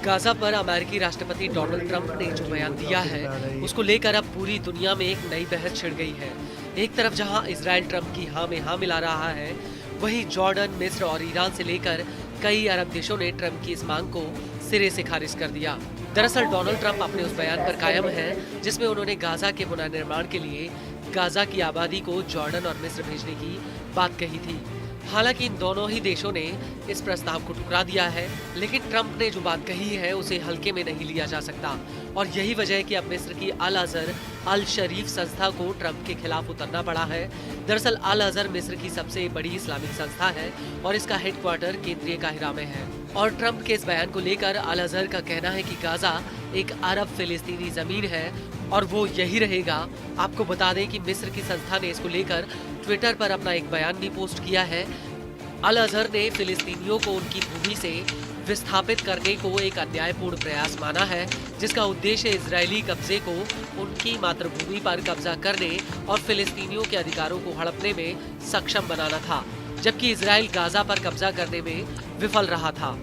Gaza पर अमेरिकी राष्ट्रपति डोनाल्ड ट्रंप ने जो बयान दिया है, उसको लेकर अब पूरी दुनिया में एक नई बहस छिड़ गई है। एक तरफ जहां इजराइल ट्रंप की हाँ में हाँ मिला रहा है, वहीं जॉर्डन, मिस्र और ईरान से लेकर कई अरब देशों ने ट्रंप की इस मांग को सिरे से खारिज कर दिया। दरअसल डोनाल्ड ट्रंप अपने उस बयान पर कायम हैं, जिसमें उन्होंने गाजा के पुनर्निर्माण के लिए गाजा की आबादी को जॉर्डन और मिस्र भेजने की बात कही थी। हालांकि इन दोनों ही देशों ने इस प्रस्ताव को ठुकरा दिया है, लेकिन ट्रंप ने जो बात कही है उसे हल्के में नहीं लिया जा सकता और यही वजह है कि अब मिस्र की अल अजहर अल शरीफ संस्था को ट्रंप के खिलाफ उतरना पड़ा है। दरअसल अल अजहर मिस्र की सबसे बड़ी इस्लामिक संस्था है और इसका हेडक्वार्टर केंद्रीय काहिरा में है। और ट्रंप के इस बयान को लेकर अल अजहर का कहना है कि गाजा एक अरब फिलिस्तीनी जमीन है और वो यही रहेगा। आपको बता दें कि मिस्र की संस्था ने इसको लेकर ट्विटर पर अपना एक बयान भी पोस्ट किया है। अल अजहर ने फिलिस्तीनियों को उनकी भूमि से विस्थापित करने को एक अन्यायपूर्ण प्रयास माना है, जिसका उद्देश्य इजरायली कब्जे को उनकी मातृभूमि पर कब्जा करने और फिलिस्तीनियों के अधिकारों को हड़पने में सक्षम बनाना था, जबकि इजराइल गाजा पर कब्जा करने में विफल रहा था।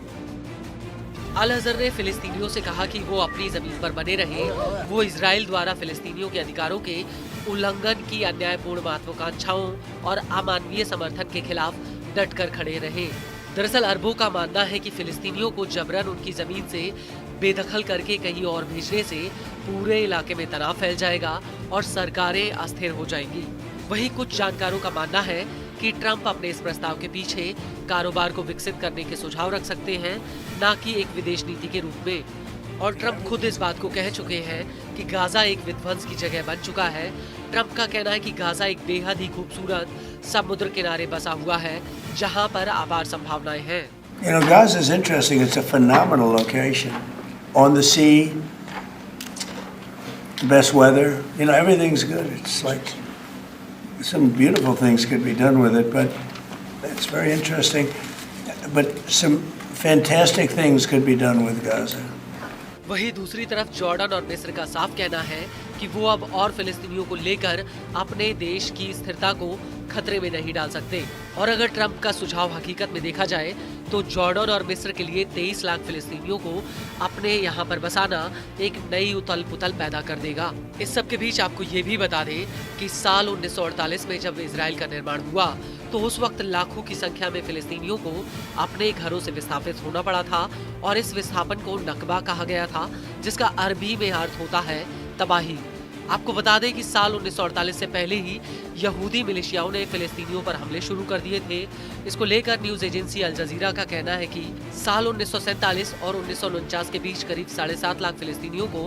अल अजहर ने फिलिस्तीनियों से कहा कि वो अपनी जमीन पर बने रहें, वो इजराइल द्वारा फिलिस्तीनियों के अधिकारों के उल्लंघन की अन्यायपूर्ण महत्वाकांक्षाओं और अमानवीय समर्थन के खिलाफ डटकर खड़े रहे। दरअसल अरबों का मानना है कि फिलिस्तीनियों को जबरन उनकी जमीन से बेदखल करके कहीं और भेजने से पूरे इलाके में तनाव फैल जाएगा और सरकारें अस्थिर हो जाएंगी। वहीं कुछ जानकारों का मानना है कि ट्रंप अपने इस प्रस्ताव के पीछे कारोबार को विकसित करने के सुझाव रख सकते हैं, न कि एक विदेश नीति के रूप में। और ट्रंप खुद इस बात को कह चुके हैं कि गाजा एक विध्वंस की जगह बन चुका है। ट्रंप का कहना है कि गाजा एक बेहद ही खूबसूरत समुद्र किनारे बसा हुआ है, जहां पर अपार संभावनाएं हैं। You know, Gaza is interesting. It's a phenomenal location on the sea, the best weather. You know, everything's good. It's like some beautiful things could be done with it, but it's very interesting. But some fantastic things could be done with Gaza. वहीं दूसरी तरफ Jordan और मिस्र का साफ कहना है कि वो अब और फिलिस्तीनियों को लेकर अपने देश की स्थिरता को खतरे में नहीं डाल सकते। और अगर ट्रंप का सुझाव हकीकत में देखा जाए तो जॉर्डन और मिस्र के लिए 23 लाख फिलिस्तीनियों को अपने यहाँ पर बसाना एक नई उथल पुथल पैदा कर देगा। इस सब के बीच आपको ये भी बता दें कि साल 1948 में जब इजराइल का निर्माण हुआ तो उस वक्त लाखों की संख्या में फिलिस्तीनियों को अपने घरों से विस्थापित होना पड़ा था और इस विस्थापन को नकबा कहा गया था, जिसका अरबी में अर्थ होता है तबाही। आपको बता दें कि साल 1948 से पहले ही यहूदी मिलिशियाओं ने फिलिस्तीनियों पर हमले शुरू कर दिए थे। इसको लेकर न्यूज एजेंसी अल जजीरा का कहना है कि साल 1947 और 1949 के बीच करीब 7.5 लाख फिलिस्तीनियों को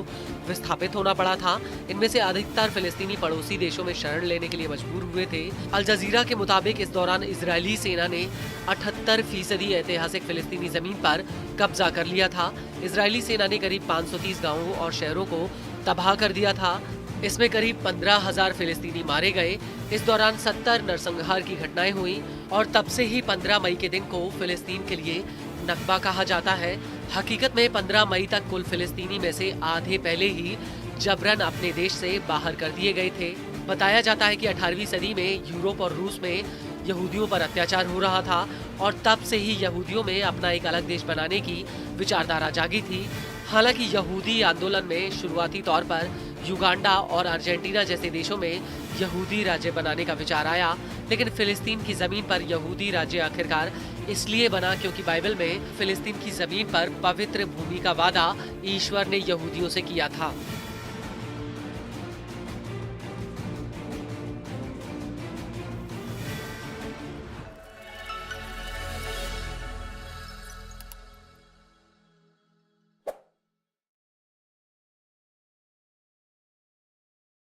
विस्थापित होना पड़ा था। इनमें से अधिकतर फिलिस्तीनी पड़ोसी देशों में शरण लेने के लिए मजबूर हुए थे। अल जजीरा के मुताबिक इस दौरान इजरायली सेना ने 78% ऐतिहासिक फिलिस्तीनी जमीन पर कब्जा कर लिया था। इजरायली सेना ने करीब 530 गाँवों और शहरों को तबाह कर दिया था। इसमें करीब 15,000 फिलिस्तीनी मारे गए। इस दौरान 70 नरसंहार की घटनाएं हुई और तब से ही 15 मई के दिन को फिलिस्तीन के लिए नकबा कहा जाता है। हकीकत में 15 मई तक कुल फिलिस्तीनी में से आधे पहले ही जबरन अपने देश से बाहर कर दिए गए थे। बताया जाता है कि 18वीं सदी में यूरोप और रूस में यहूदियों पर अत्याचार हो रहा था और तब से ही यहूदियों में अपना एक अलग देश बनाने की विचारधारा जागी थी। हालांकि यहूदी आंदोलन में शुरुआती तौर पर युगांडा और अर्जेंटीना जैसे देशों में यहूदी राज्य बनाने का विचार आया, लेकिन फिलिस्तीन की जमीन पर यहूदी राज्य आखिरकार इसलिए बना क्योंकि बाइबल में फिलिस्तीन की जमीन पर पवित्र भूमि का वादा ईश्वर ने यहूदियों से किया था।